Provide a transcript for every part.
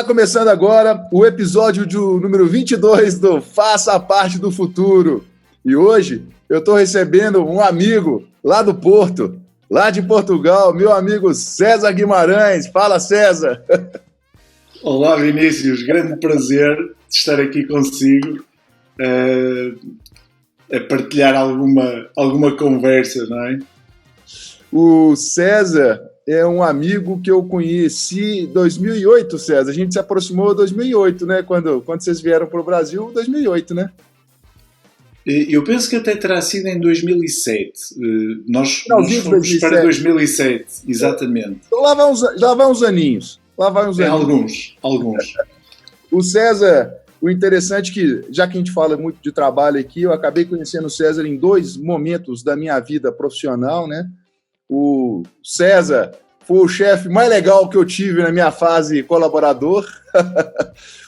Está começando agora o episódio número 22 do Faça Parte do Futuro. E hoje eu estou recebendo um amigo lá do Porto, lá de Portugal, meu amigo César Guimarães. Fala, César! Olá, Vinícius. Grande prazer de estar aqui consigo a partilhar alguma conversa, não é? O César é um amigo que eu conheci em 2008, César. A gente se aproximou em 2008, né? Quando vocês vieram para o Brasil, 2008, né? Eu penso que até terá sido em 2007. Nós Não, fomos 2007. para 2007, exatamente. Então lá vai uns aninhos. Alguns. O César, o interessante é que, já que a gente fala muito de trabalho aqui, eu acabei conhecendo o César em dois momentos da minha vida profissional, né? O César foi o chefe mais legal que eu tive na minha fase colaborador.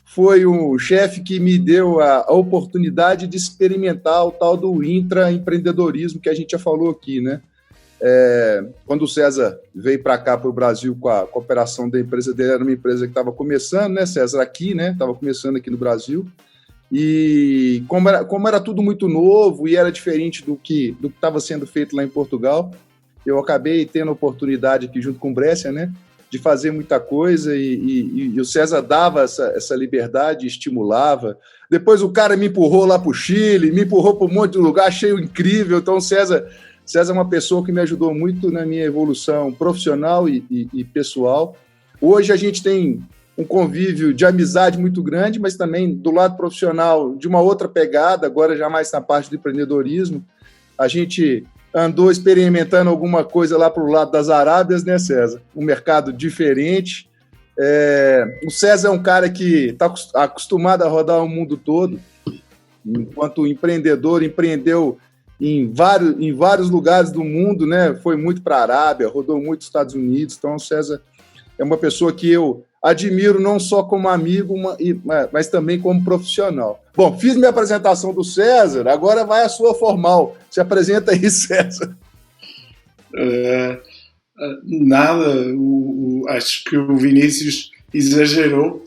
Foi um chefe que me deu a oportunidade de experimentar o tal do intraempreendedorismo que a gente já falou aqui, né? Quando o César veio para cá, para o Brasil, com a cooperação da empresa dele, era uma empresa que estava começando, né, César, aqui, né? Estava começando aqui no Brasil. E como era tudo muito novo e era diferente do que estava sendo feito lá em Portugal, eu acabei tendo a oportunidade aqui junto com o Brescia, né, de fazer muita coisa e o César dava essa liberdade, estimulava. Depois o cara me empurrou lá para o Chile, me empurrou para um monte de lugar, achei incrível. Então o César é uma pessoa que me ajudou muito na minha evolução profissional e pessoal. Hoje a gente tem um convívio de amizade muito grande, mas também do lado profissional de uma outra pegada, agora já mais na parte do empreendedorismo. A gente andou experimentando alguma coisa lá para o lado das Arábias, né, César? Um mercado diferente. O César é um cara que está acostumado a rodar o mundo todo. Enquanto empreendedor, empreendeu em vários lugares do mundo, né? Foi muito para a Arábia, rodou muito nos Estados Unidos. Então, o César é uma pessoa que eu admiro não só como amigo, mas também como profissional. Bom, fiz minha apresentação do César, agora vai a sua formal. Se apresenta aí, César. Nada, acho que o Vinícius exagerou.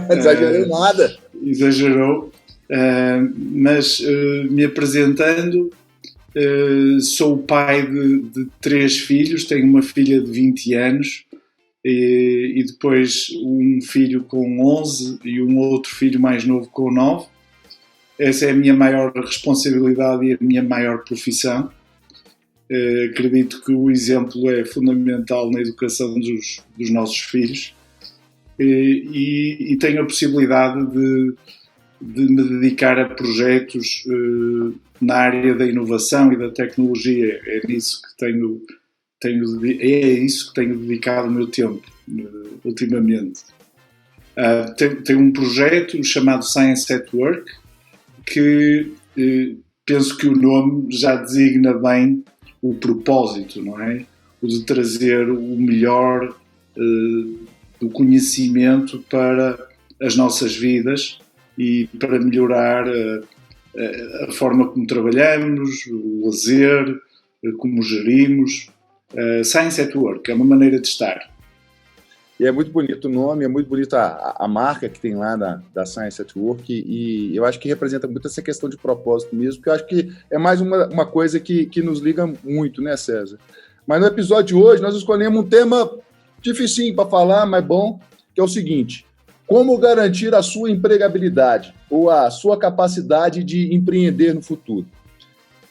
Exagerei nada. Exagerou, mas me apresentando, sou o pai de 3 filhos, tenho uma filha de 20 anos, e depois um filho com 11 e um outro filho mais novo com 9. Essa é a minha maior responsabilidade e a minha maior profissão. Acredito que o exemplo é fundamental na educação dos nossos filhos, e tenho a possibilidade de me dedicar a projetos na área da inovação e da tecnologia. É isso que tenho dedicado o meu tempo ultimamente. Tenho um projeto chamado Science at Work, que penso que o nome já designa bem o propósito, não é? O de trazer o melhor do conhecimento para as nossas vidas e para melhorar a forma como trabalhamos, o lazer, como gerimos. Science at Work é uma maneira de estar. E é muito bonito o nome, é muito bonita a marca que tem lá da Science at Work, e eu acho que representa muito essa questão de propósito mesmo, porque eu acho que é mais uma coisa que nos liga muito, né, César? Mas no episódio de hoje nós escolhemos um tema dificinho para falar, mas bom, que é o seguinte: como garantir a sua empregabilidade ou a sua capacidade de empreender no futuro?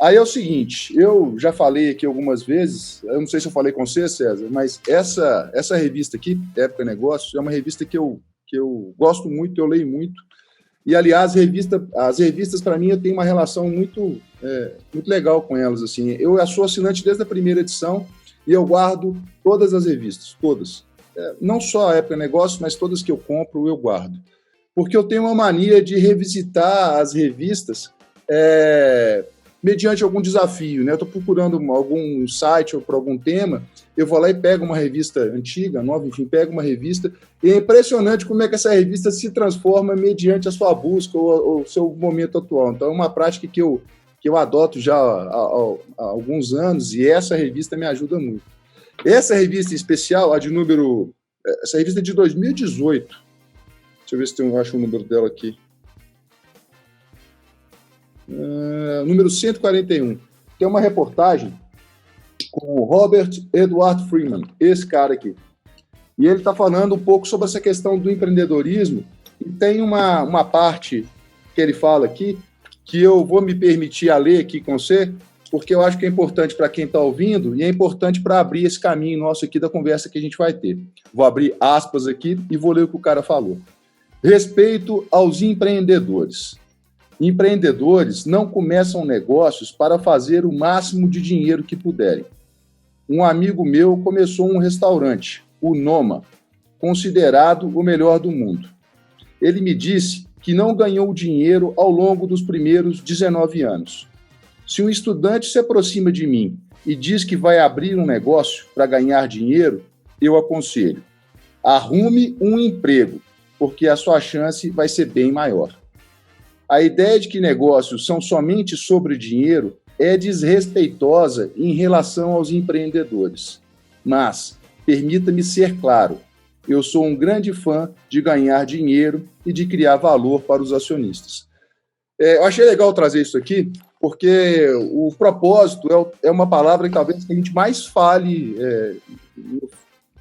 Aí é o seguinte, eu já falei aqui algumas vezes, eu não sei se eu falei com você, César, mas essa revista aqui, Época Negócios, é uma revista que eu gosto muito, eu leio muito, e, aliás, as revistas, para mim, eu tenho uma relação muito legal com elas. Assim. Eu sou assinante desde a primeira edição e eu guardo todas as revistas, todas. Não só a Época Negócios, mas todas que eu compro, eu guardo. Porque eu tenho uma mania de revisitar as revistas mediante algum desafio, né? Eu estou procurando algum site ou por algum tema, eu vou lá e pego uma revista antiga, nova, enfim, pego uma revista, e é impressionante como é que essa revista se transforma mediante a sua busca ou o seu momento atual. Então, é uma prática que eu adoto já há alguns anos, e essa revista me ajuda muito. Essa revista em especial, essa revista é de 2018, Deixa eu ver se eu acho o número dela aqui. Número 141. Tem uma reportagem com o Robert Edward Freeman, esse cara aqui. E ele está falando um pouco sobre essa questão do empreendedorismo. E tem uma parte que ele fala aqui, que eu vou me permitir a ler aqui com você, porque eu acho que é importante para quem está ouvindo e é importante para abrir esse caminho nosso aqui da conversa que a gente vai ter. Vou abrir aspas aqui e vou ler o que o cara falou. Respeito aos empreendedores. Empreendedores não começam negócios para fazer o máximo de dinheiro que puderem. Um amigo meu começou um restaurante, o Noma, considerado o melhor do mundo. Ele me disse que não ganhou dinheiro ao longo dos primeiros 19 anos. Se um estudante se aproxima de mim e diz que vai abrir um negócio para ganhar dinheiro, eu aconselho: arrume um emprego, porque a sua chance vai ser bem maior. A ideia de que negócios são somente sobre dinheiro é desrespeitosa em relação aos empreendedores. Mas, permita-me ser claro, eu sou um grande fã de ganhar dinheiro e de criar valor para os acionistas. Eu achei legal trazer isso aqui, porque o propósito é uma palavra que talvez a gente mais fale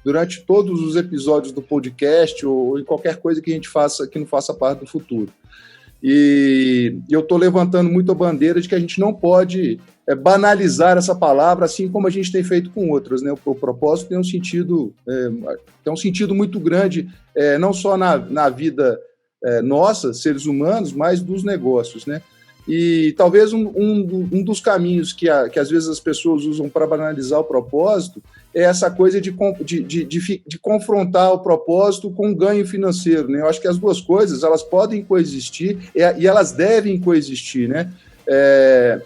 durante todos os episódios do podcast ou em qualquer coisa que a gente faça que não faça parte do futuro. E eu estou levantando muito a bandeira de que a gente não pode banalizar essa palavra, assim como a gente tem feito com outras, né? O propósito tem um sentido muito grande, não só na vida nossa, seres humanos, mas dos negócios, né? E talvez um dos caminhos que às vezes as pessoas usam para banalizar o propósito é essa coisa de confrontar o propósito com o ganho financeiro, né? Eu acho que as duas coisas, elas podem coexistir e elas devem coexistir, né?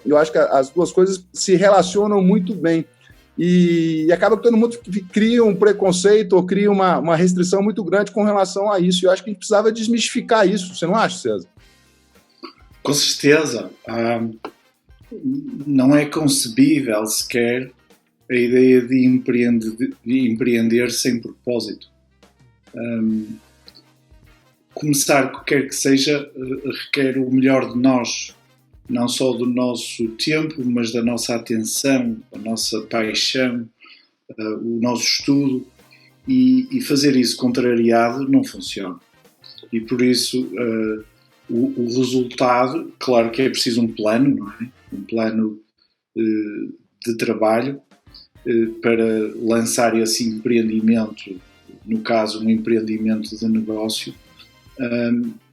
Eu acho que as duas coisas se relacionam muito bem. E acaba que todo mundo cria um preconceito ou cria uma restrição muito grande com relação a isso. E eu acho que a gente precisava desmistificar isso. Você não acha, César? Com certeza. Não é concebível sequer a ideia de empreender sem propósito. Começar, o que quer que seja, requer o melhor de nós, não só do nosso tempo, mas da nossa atenção, a nossa paixão, o nosso estudo, e fazer isso contrariado não funciona. E por isso o resultado, claro que é preciso um plano, não é? Um plano de trabalho para lançar esse empreendimento, no caso um empreendimento de negócio.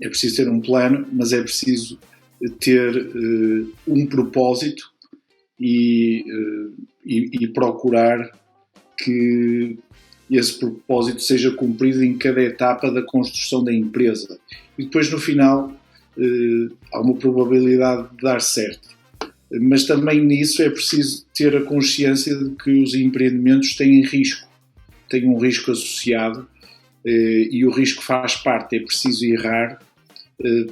É preciso ter um plano, mas é preciso ter um propósito e procurar que esse propósito seja cumprido em cada etapa da construção da empresa. E depois, no final, há uma probabilidade de dar certo. Mas também nisso é preciso ter a consciência de que os empreendimentos têm risco, têm um risco associado, e o risco faz parte. É preciso errar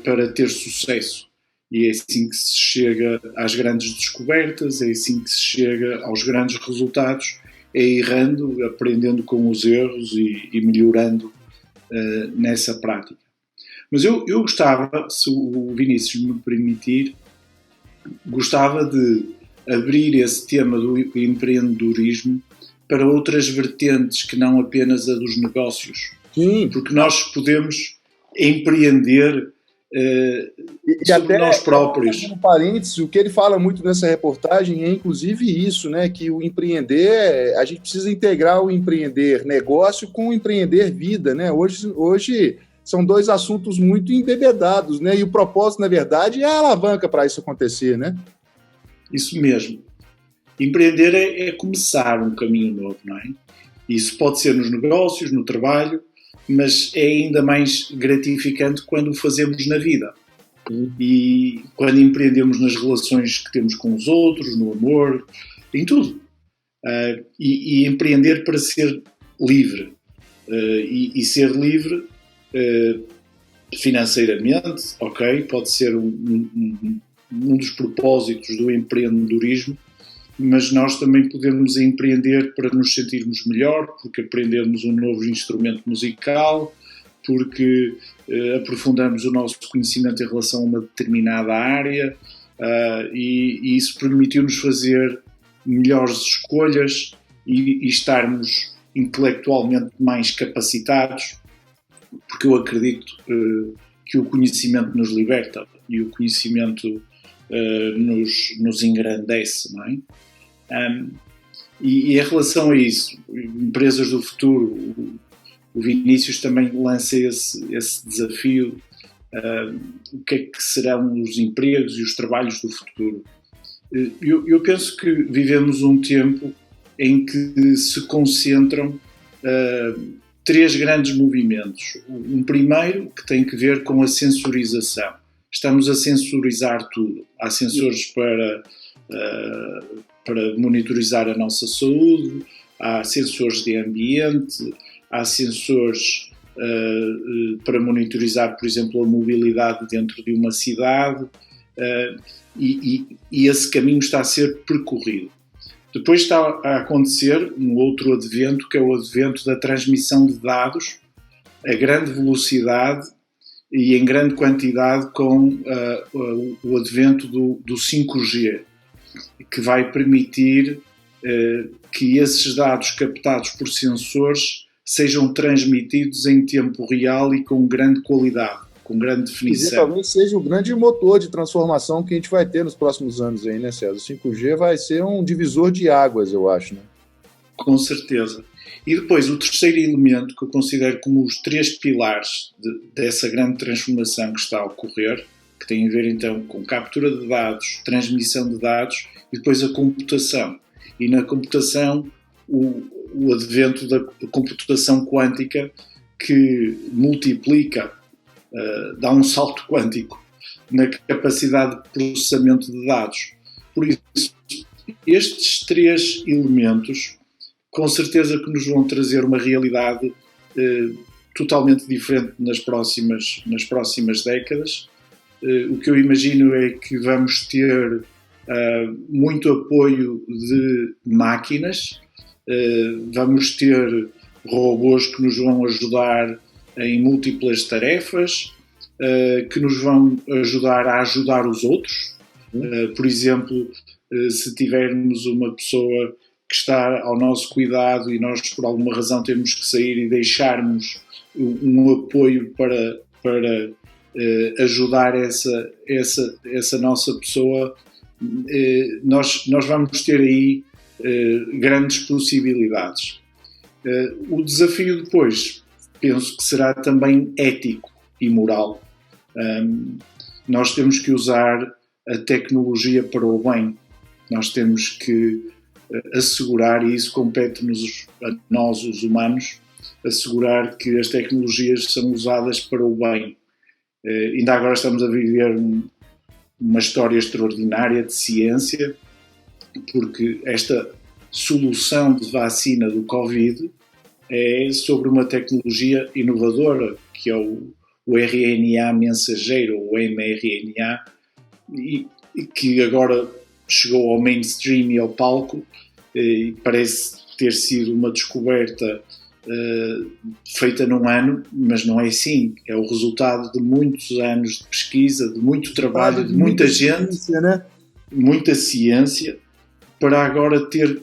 para ter sucesso. E é assim que se chega às grandes descobertas, é assim que se chega aos grandes resultados, é errando, aprendendo com os erros e melhorando nessa prática. Mas eu gostava, se o Vinícius me permitir, gostava de abrir esse tema do empreendedorismo para outras vertentes que não apenas a dos negócios. Sim. Porque nós podemos empreender sobre até nós próprios. Um parênteses, o que ele fala muito nessa reportagem é inclusive isso, né? Que o empreender, a gente precisa integrar o empreender negócio com o empreender vida, né? Hoje são dois assuntos muito embebedados, né? E o propósito, na verdade, é a alavanca para isso acontecer, né? Isso mesmo. Empreender é começar um caminho novo, não é? Isso pode ser nos negócios, no trabalho, mas é ainda mais gratificante quando o fazemos na vida. E quando empreendemos nas relações que temos com os outros, no amor, em tudo. E empreender para ser livre. E ser livre financeiramente, ok, pode ser um dos propósitos do empreendedorismo, mas nós também podemos empreender para nos sentirmos melhor, porque aprendemos um novo instrumento musical, porque aprofundamos o nosso conhecimento em relação a uma determinada área, e isso permitiu-nos fazer melhores escolhas e estarmos intelectualmente mais capacitados, porque eu acredito que o conhecimento nos liberta e o conhecimento nos engrandece, não é? E em relação a isso, empresas do futuro, o Vinícius também lança esse desafio. O que é que serão os empregos e os trabalhos do futuro? Eu penso que vivemos um tempo em que se concentram três grandes movimentos. Um primeiro que tem que ver com a sensorização. Estamos a sensorizar tudo. Há sensores para monitorizar a nossa saúde, há sensores de ambiente, há sensores para monitorizar, por exemplo, a mobilidade dentro de uma cidade, e esse caminho está a ser percorrido. Depois está a acontecer um outro advento, que é o advento da transmissão de dados a grande velocidade e em grande quantidade, com o advento do 5G, que vai permitir que esses dados captados por sensores sejam transmitidos em tempo real e com grande qualidade, com grande definição. E talvez seja o grande motor de transformação que a gente vai ter nos próximos anos aí, né, César? O 5G vai ser um divisor de águas, eu acho, né? Com certeza. E depois, o terceiro elemento, que eu considero como os três pilares dessa grande transformação que está a ocorrer, que tem a ver então com captura de dados, transmissão de dados e depois a computação. E na computação, o advento da computação quântica, que multiplica, dá um salto quântico na capacidade de processamento de dados. Por isso, estes três elementos com certeza que nos vão trazer uma realidade totalmente diferente nas próximas décadas. O que eu imagino é que vamos ter muito apoio de máquinas, vamos ter robôs que nos vão ajudar em múltiplas tarefas, que nos vão ajudar a ajudar os outros. Por exemplo, se tivermos uma pessoa que está ao nosso cuidado e nós por alguma razão temos que sair e deixarmos um apoio para ajudar essa nossa pessoa, nós vamos ter aí grandes possibilidades. O desafio depois, penso que será também ético e moral. Nós temos que usar a tecnologia para o bem. Nós temos que assegurar, e isso compete-nos a nós, os humanos, assegurar que as tecnologias são usadas para o bem. Ainda agora estamos a viver uma história extraordinária de ciência, porque esta solução de vacina do Covid é sobre uma tecnologia inovadora, que é o RNA mensageiro, ou mRNA, e que agora chegou ao mainstream e ao palco, e parece ter sido uma descoberta feita num ano, mas não é assim. É o resultado de muitos anos de pesquisa, de muito trabalho, de muita gente, ciência, né? Muita ciência, para agora ter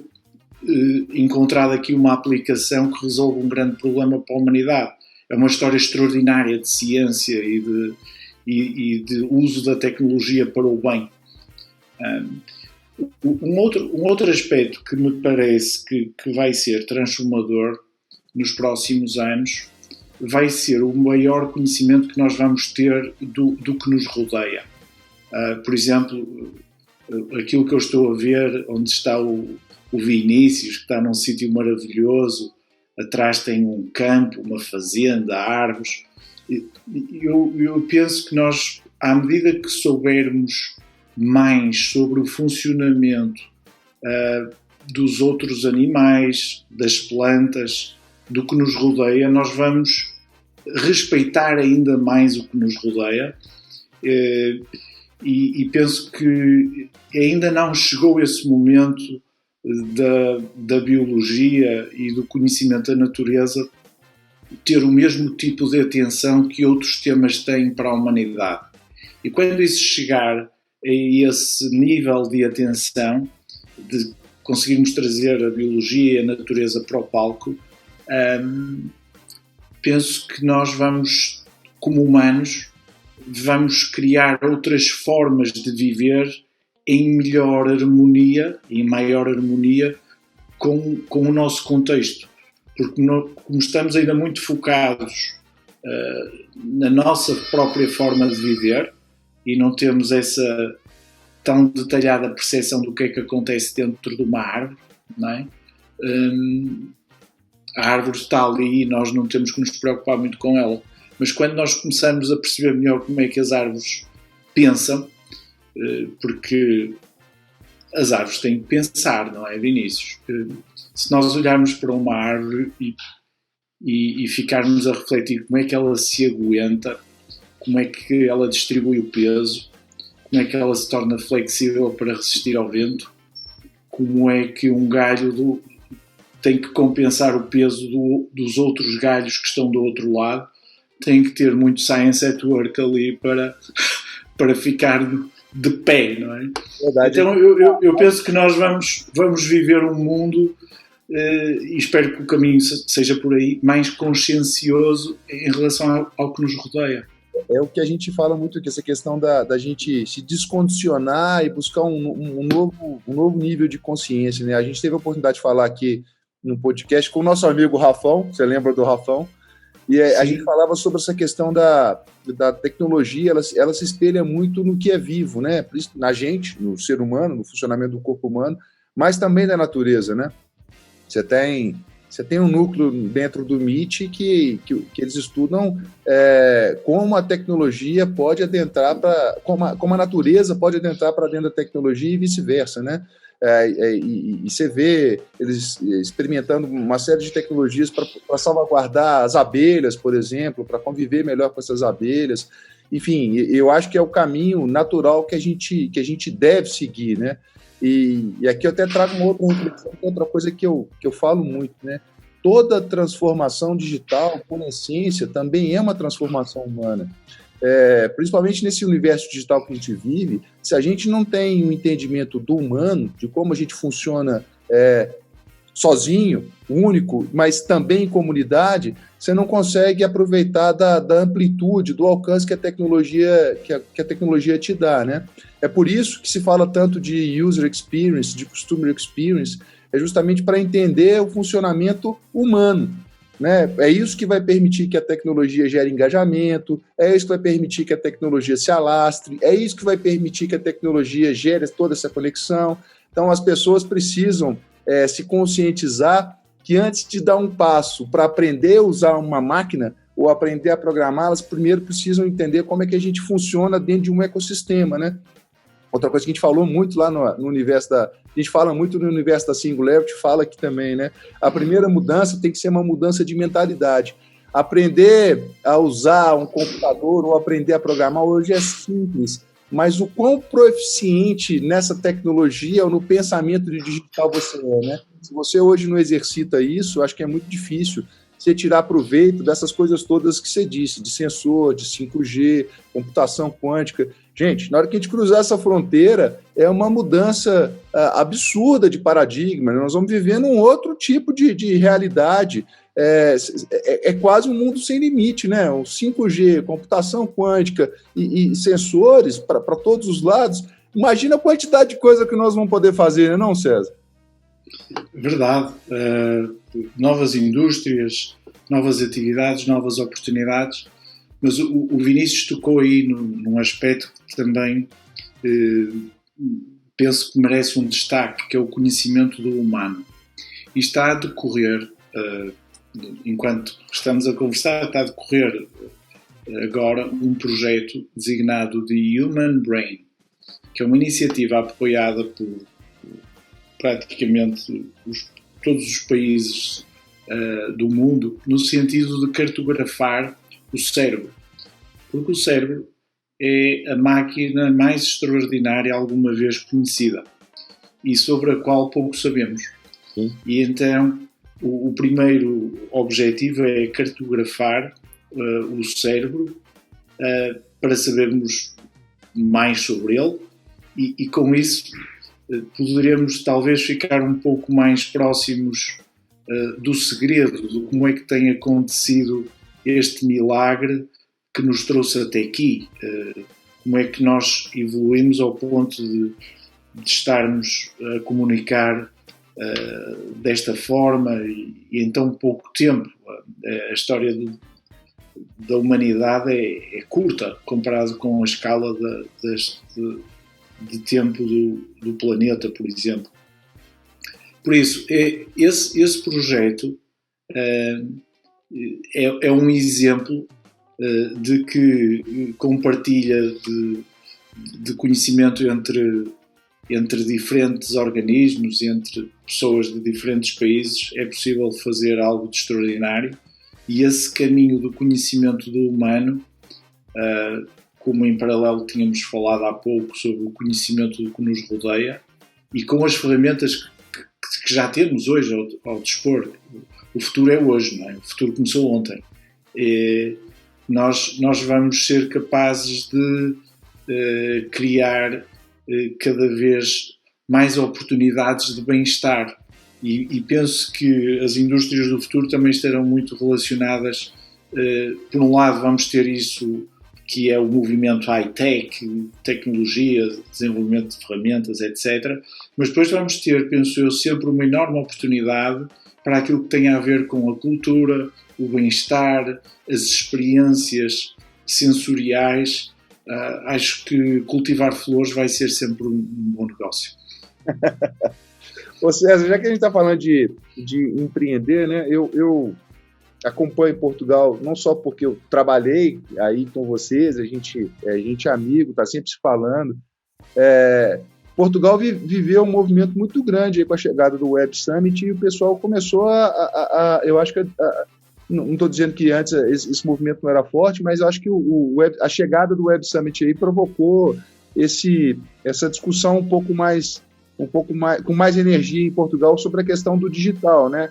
encontrado aqui uma aplicação que resolve um grande problema para a humanidade. É uma história extraordinária de ciência e de uso da tecnologia para o bem. Um outro aspecto que me parece que vai ser transformador nos próximos anos vai ser o maior conhecimento que nós vamos ter do que nos rodeia. Por exemplo, aquilo que eu estou a ver, onde está o Vinícius, que está num sítio maravilhoso, atrás tem um campo, uma fazenda, árvores. Eu penso que nós, à medida que soubermos mais sobre o funcionamento dos outros animais, das plantas, do que nos rodeia, nós vamos respeitar ainda mais o que nos rodeia, e penso que ainda não chegou esse momento da biologia e do conhecimento da natureza ter o mesmo tipo de atenção que outros temas têm para a humanidade. E quando isso chegar a esse nível de atenção, de conseguirmos trazer a biologia e a natureza para o palco, penso que nós vamos, como humanos, vamos criar outras formas de viver em melhor harmonia, em maior harmonia com o nosso contexto. Porque como estamos ainda muito focados na nossa própria forma de viver e não temos essa tão detalhada percepção do que é que acontece dentro de uma árvore, não é? A árvore está ali e nós não temos que nos preocupar muito com ela. Mas quando nós começamos a perceber melhor como é que as árvores pensam, porque as árvores têm que pensar, não é, Vinícius? Se nós olharmos para uma árvore e ficarmos a refletir como é que ela se aguenta, como é que ela distribui o peso, como é que ela se torna flexível para resistir ao vento, como é que um galho tem que compensar o peso dos outros galhos que estão do outro lado, tem que ter muito science at work ali para ficar de pé, não é? Verdade. Então eu penso que nós vamos viver um mundo, e espero que o caminho seja por aí, mais consciencioso em relação ao que nos rodeia. É o que a gente fala muito aqui, essa questão da gente se descondicionar e buscar um novo nível de consciência, né? A gente teve a oportunidade de falar aqui no podcast com o nosso amigo Rafão, você lembra do Rafão? E a gente falava sobre essa questão da tecnologia, ela se espelha muito no que é vivo, né? Na gente, no ser humano, no funcionamento do corpo humano, mas também da natureza, né? Você tem um núcleo dentro do MIT que eles estudam como a tecnologia pode adentrar como a natureza pode adentrar para dentro da tecnologia e vice-versa, né? E você vê eles experimentando uma série de tecnologias para salvaguardar as abelhas, por exemplo, para conviver melhor com essas abelhas. Enfim, eu acho que é o caminho natural que a gente deve seguir, né? E aqui eu até trago uma outra reflexão, outra coisa que eu falo muito, né? Toda transformação digital, por essência, também é uma transformação humana. Principalmente nesse universo digital que a gente vive, se a gente não tem um entendimento do humano, de como a gente funciona sozinho, único, mas também em comunidade, você não consegue aproveitar da amplitude, do alcance que a tecnologia te dá, né? É por isso que se fala tanto de user experience, de customer experience, é justamente para entender o funcionamento humano, né? É isso que vai permitir que a tecnologia gere engajamento, é isso que vai permitir que a tecnologia se alastre, é isso que vai permitir que a tecnologia gere toda essa conexão. Então, as pessoas precisam se conscientizar que antes de dar um passo para aprender a usar uma máquina ou aprender a programá-las, primeiro precisam entender como é que a gente funciona dentro de um ecossistema, né? Outra coisa que a gente falou muito lá no universo a gente fala muito no universo da Singularity, fala aqui também, né? A primeira mudança tem que ser uma mudança de mentalidade. Aprender a usar um computador ou aprender a programar hoje é simples, mas o quão proficiente nessa tecnologia ou no pensamento de digital você é, né? Se você hoje não exercita isso, acho que é muito difícil você tirar proveito dessas coisas todas que você disse, de sensor, de 5G, computação quântica. Gente, na hora que a gente cruzar essa fronteira, é uma mudança absurda de paradigma. Nós vamos viver num outro tipo de realidade. É quase um mundo sem limite, né? O 5G, computação quântica e sensores para todos os lados. Imagina a quantidade de coisa que nós vamos poder fazer, né, não, César? Verdade. Novas indústrias, novas atividades, novas oportunidades. Mas o Vinícius tocou aí num aspecto que também penso que merece um destaque, que é o conhecimento do humano. E está a decorrer, enquanto estamos a conversar, está a decorrer agora um projeto designado de Human Brain, que é uma iniciativa apoiada por praticamente todos os países do mundo, no sentido de cartografar o cérebro. Porque o cérebro é a máquina mais extraordinária alguma vez conhecida e sobre a qual pouco sabemos. Sim. E então O primeiro objetivo é cartografar o cérebro para sabermos mais sobre ele e com isso poderemos talvez ficar um pouco mais próximos do segredo, de como é que tem acontecido este milagre que nos trouxe até aqui, como é que nós evoluímos ao ponto de estarmos a comunicar desta forma e em tão pouco tempo. A história da humanidade é curta comparado com a escala de tempo do planeta, por exemplo. Por isso, esse projeto é um exemplo de que compartilha de conhecimento entre diferentes organismos, entre pessoas de diferentes países, é possível fazer algo de extraordinário. E esse caminho do conhecimento do humano, como em paralelo tínhamos falado há pouco sobre o conhecimento do que nos rodeia, e com as ferramentas que já temos hoje ao dispor. O futuro é hoje, não é? O futuro começou ontem. Nós vamos ser capazes de criar cada vez mais oportunidades de bem-estar. E penso que as indústrias do futuro também estarão muito relacionadas. Por um lado, vamos ter isso que é o movimento high-tech, tecnologia, desenvolvimento de ferramentas, etc. Mas depois vamos ter, penso eu, sempre uma enorme oportunidade para aquilo que tem a ver com a cultura, o bem-estar, as experiências sensoriais. Acho que cultivar flores vai ser sempre um bom negócio. Ô César, já que a gente está falando de empreender, né? Eu acompanho Portugal não só porque eu trabalhei aí com vocês, a gente é amigo, está sempre se falando. Portugal viveu um movimento muito grande aí com a chegada do Web Summit e o pessoal começou eu acho que não estou dizendo que antes esse movimento não era forte, mas eu acho que a chegada do Web Summit aí provocou essa discussão com mais energia em Portugal sobre a questão do digital, né?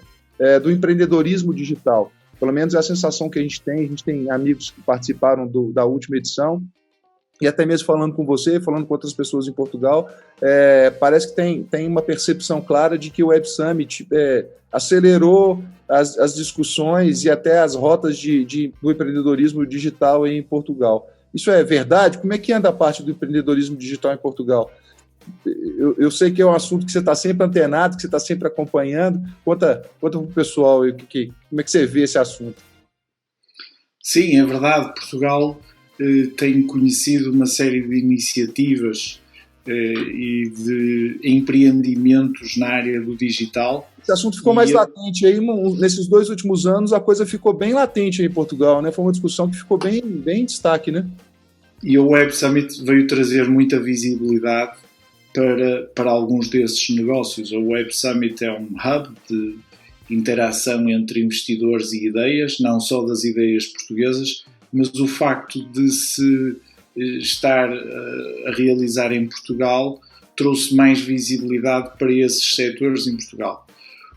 Do empreendedorismo digital. Pelo menos é a sensação que a gente tem amigos que participaram da última edição, e até mesmo falando com você, falando com outras pessoas em Portugal, parece que tem uma percepção clara de que o Web Summit acelerou as discussões e até as rotas do empreendedorismo digital em Portugal. Isso é verdade? Como é que anda a parte do empreendedorismo digital em Portugal? Eu sei que é um assunto que você está sempre antenado, que você está sempre acompanhando. Conta para o pessoal como é que você vê esse assunto. Sim, é verdade. Portugal tem conhecido uma série de iniciativas e de empreendimentos na área do digital. Esse assunto ficou mais latente aí, nesses 2 últimos anos a coisa ficou bem latente aí em Portugal, né? Foi uma discussão que ficou bem em destaque, né? E o Web Summit veio trazer muita visibilidade para alguns desses negócios. O Web Summit é um hub de interação entre investidores e ideias, não só das ideias portuguesas, mas o facto de se estar a realizar em Portugal trouxe mais visibilidade para esses setores em Portugal.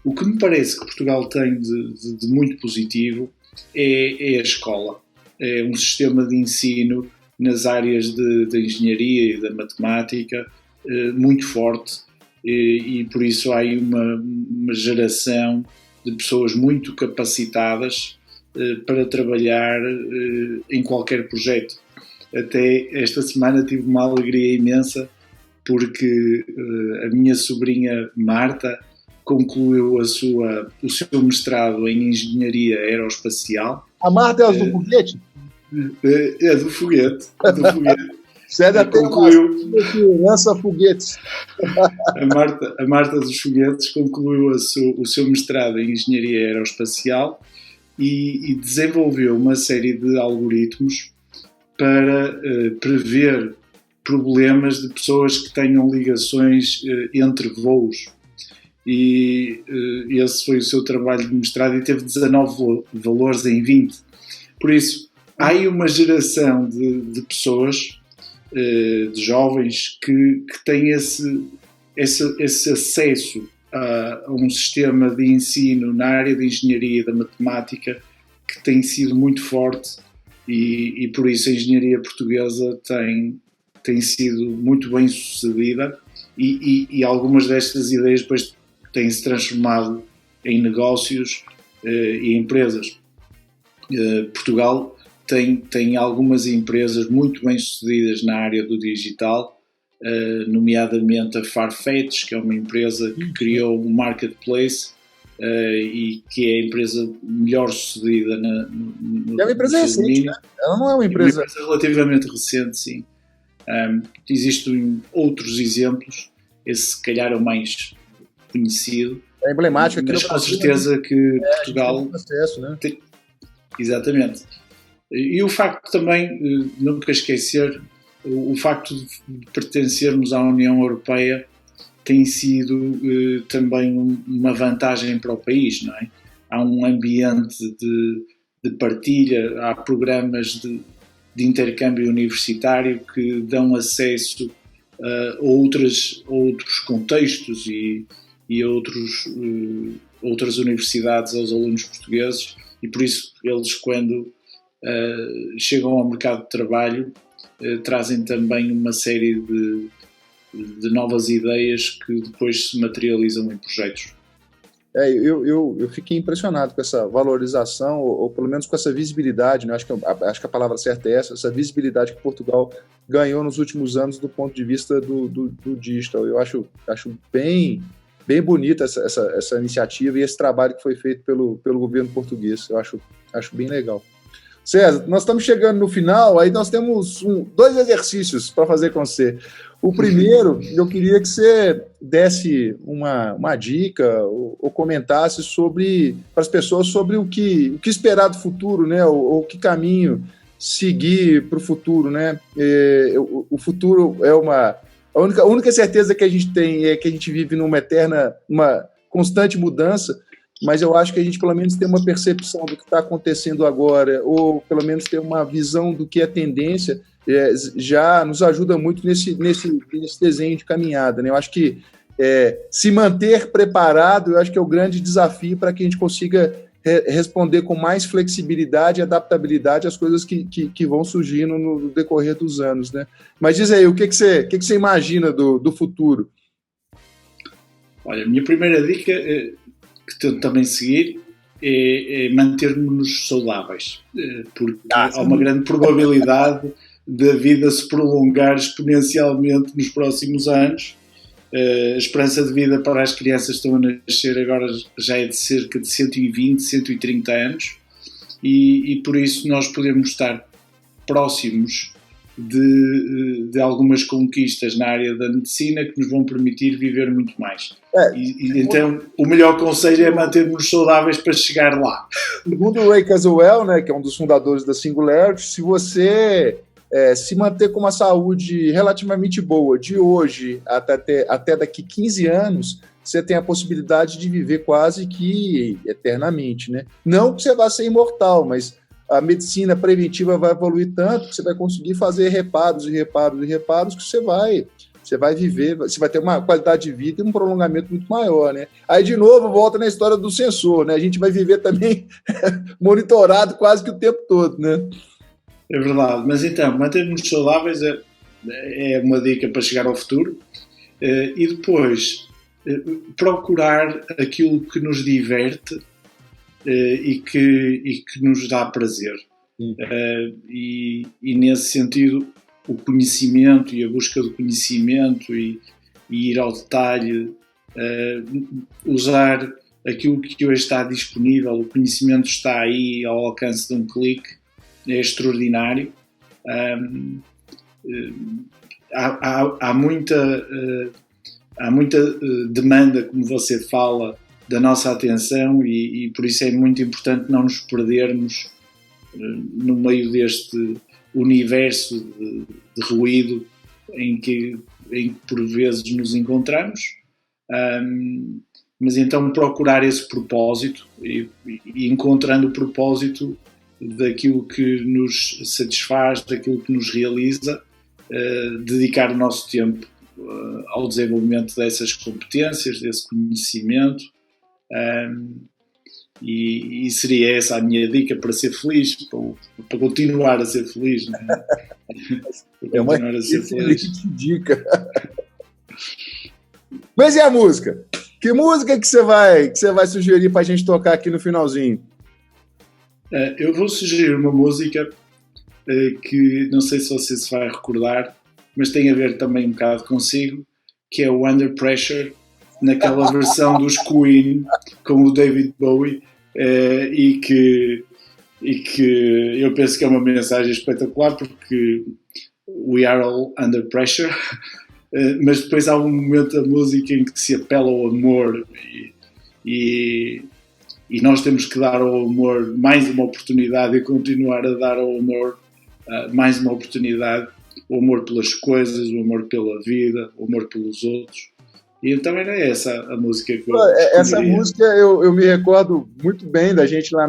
O que me parece que Portugal tem de muito positivo é a escola. É um sistema de ensino nas áreas da engenharia e da matemática muito forte e por isso há aí uma geração de pessoas muito capacitadas para trabalhar em qualquer projeto. Até esta semana tive uma alegria imensa porque a minha sobrinha Marta concluiu o seu mestrado em Engenharia Aeroespacial. A Marta é do foguete? É do foguete. César concluiu. Lança foguetes. A Marta dos Foguetes concluiu o seu mestrado em Engenharia Aeroespacial e desenvolveu uma série de algoritmos para prever problemas de pessoas que tenham ligações entre voos. E esse foi o seu trabalho de mestrado e teve 19 valores em 20. Por isso, há aí uma geração de pessoas, de jovens, que têm esse acesso a um sistema de ensino na área de engenharia e da matemática que tem sido muito forte e por isso a engenharia portuguesa tem sido muito bem sucedida e algumas destas ideias depois têm-se transformado em negócios e empresas. Portugal tem algumas empresas muito bem sucedidas na área do digital, nomeadamente a Farfetch, que é uma empresa que criou um marketplace e que é a empresa melhor sucedida no é uma empresa recente, né? Ela não é uma empresa relativamente recente, sim. Existem outros exemplos, esse se calhar é o mais conhecido. É emblemático aqui mas no com Brasil, certeza, né? Que Portugal tem processo, né? Exatamente. E o facto também, nunca esquecer, o facto de pertencermos à União Europeia tem sido também uma vantagem para o país, não é? Há um ambiente de partilha, há programas de intercâmbio universitário que dão acesso a outros contextos e outras universidades aos alunos portugueses, e por isso eles, quando chegam ao mercado de trabalho, trazem também uma série de novas ideias que depois se materializam em projetos. Eu fiquei impressionado com essa valorização, ou pelo menos com essa visibilidade, né? Acho que a palavra certa é essa visibilidade que Portugal ganhou nos últimos anos do ponto de vista do digital. Eu acho bem bonita essa iniciativa e esse trabalho que foi feito pelo governo português. Eu acho bem legal. César, nós estamos chegando no final, aí nós temos 2 exercícios para fazer com você. O primeiro, eu queria que você desse uma dica ou comentasse para as pessoas sobre o que esperar do futuro, né? Ou que caminho seguir para o futuro, né? O futuro é a única certeza que a gente tem é que a gente vive numa uma constante mudança, mas eu acho que a gente pelo menos tem uma percepção do que está acontecendo agora, ou pelo menos tem uma visão do que é tendência, já nos ajuda muito nesse desenho de caminhada, né? Eu acho que se manter preparado, eu acho que é o grande desafio para que a gente consiga responder com mais flexibilidade e adaptabilidade às coisas que vão surgindo no decorrer dos anos, né? Mas diz aí, o que você imagina do futuro? Olha, a minha primeira dica, que tento também seguir, é manter-nos saudáveis, porque há uma grande probabilidade da vida se prolongar exponencialmente nos próximos anos. A esperança de vida para as crianças que estão a nascer agora já é de cerca de 120, 130 anos e por isso nós podemos estar próximos de algumas conquistas na área da medicina que nos vão permitir viver muito mais. Então, o melhor conselho é manter-nos saudáveis para chegar lá. Segundo o Ray Kurzweil, né, que é um dos fundadores da Singularity, se você se manter com uma saúde relativamente boa de hoje até daqui 15 anos, você tem a possibilidade de viver quase que eternamente, né? Não que você vá ser imortal, mas a medicina preventiva vai evoluir tanto que você vai conseguir fazer reparos que você vai viver, você vai ter uma qualidade de vida e um prolongamento muito maior, né? Aí, de novo, volta na história do sensor, né? A gente vai viver também monitorado quase que o tempo todo, né? É verdade, mas então, manter-nos saudáveis é uma dica para chegar ao futuro e depois procurar aquilo que nos diverte e que nos dá prazer. E nesse sentido, o conhecimento e a busca do conhecimento e ir ao detalhe, usar aquilo que hoje está disponível, o conhecimento está aí ao alcance de um clique, é extraordinário. Há muita demanda, como você fala, da nossa atenção e por isso é muito importante não nos perdermos no meio deste universo de ruído em que por vezes nos encontramos, mas então procurar esse propósito e encontrando o propósito daquilo que nos satisfaz, daquilo que nos realiza, dedicar o nosso tempo ao desenvolvimento dessas competências, desse conhecimento, e seria essa a minha dica para ser feliz, para continuar a ser feliz, não é? É uma excelente dica. Mas e a música? Que música que você vai sugerir para a gente tocar aqui no finalzinho? Eu vou sugerir uma música que não sei se você se vai recordar, mas tem a ver também um bocado consigo, que é o Under Pressure, naquela versão dos Queen com o David Bowie, e que eu penso que é uma mensagem espetacular, porque we are all under pressure, mas depois há um momento da música em que se apela ao amor, e nós temos que dar ao amor mais uma oportunidade e continuar a dar ao amor mais uma oportunidade, o amor pelas coisas, o amor pela vida, o amor pelos outros. E então era essa a música que eu escolheria. Essa música eu me recordo muito bem da gente lá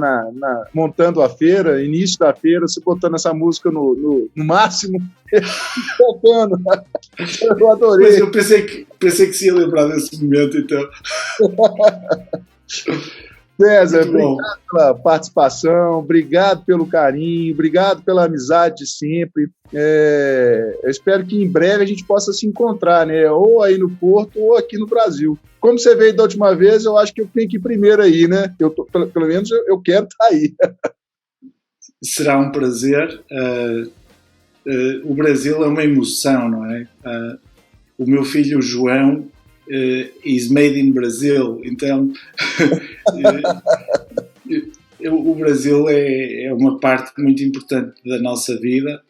montando a feira, início da feira, se botando essa música no máximo, tocando. Eu adorei. Mas eu pensei que se ia lembrar desse momento, então. César, obrigado pela participação, obrigado pelo carinho, obrigado pela amizade de sempre. Eu espero que em breve a gente possa se encontrar, né? Ou aí no Porto ou aqui no Brasil. Como você veio da última vez, eu acho que eu tenho que ir primeiro aí, né? Pelo menos eu quero estar aí. Será um prazer. O Brasil é uma emoção, não é? O meu filho João is made in Brazil, então o Brasil é uma parte muito importante da nossa vida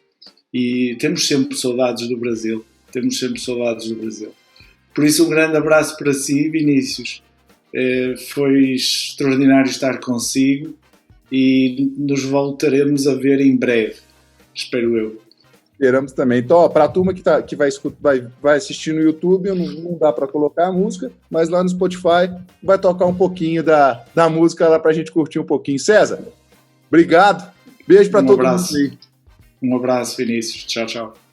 e temos sempre saudades do Brasil, por isso um grande abraço para si, Vinícius. Foi extraordinário estar consigo e nos voltaremos a ver em breve, espero eu. Esperamos também. Então, para a turma que vai assistir no YouTube, não dá para colocar a música, mas lá no Spotify vai tocar um pouquinho da música lá para a gente curtir um pouquinho. César, obrigado. Beijo para todo mundo aí. Um abraço, Vinícius. Tchau, tchau.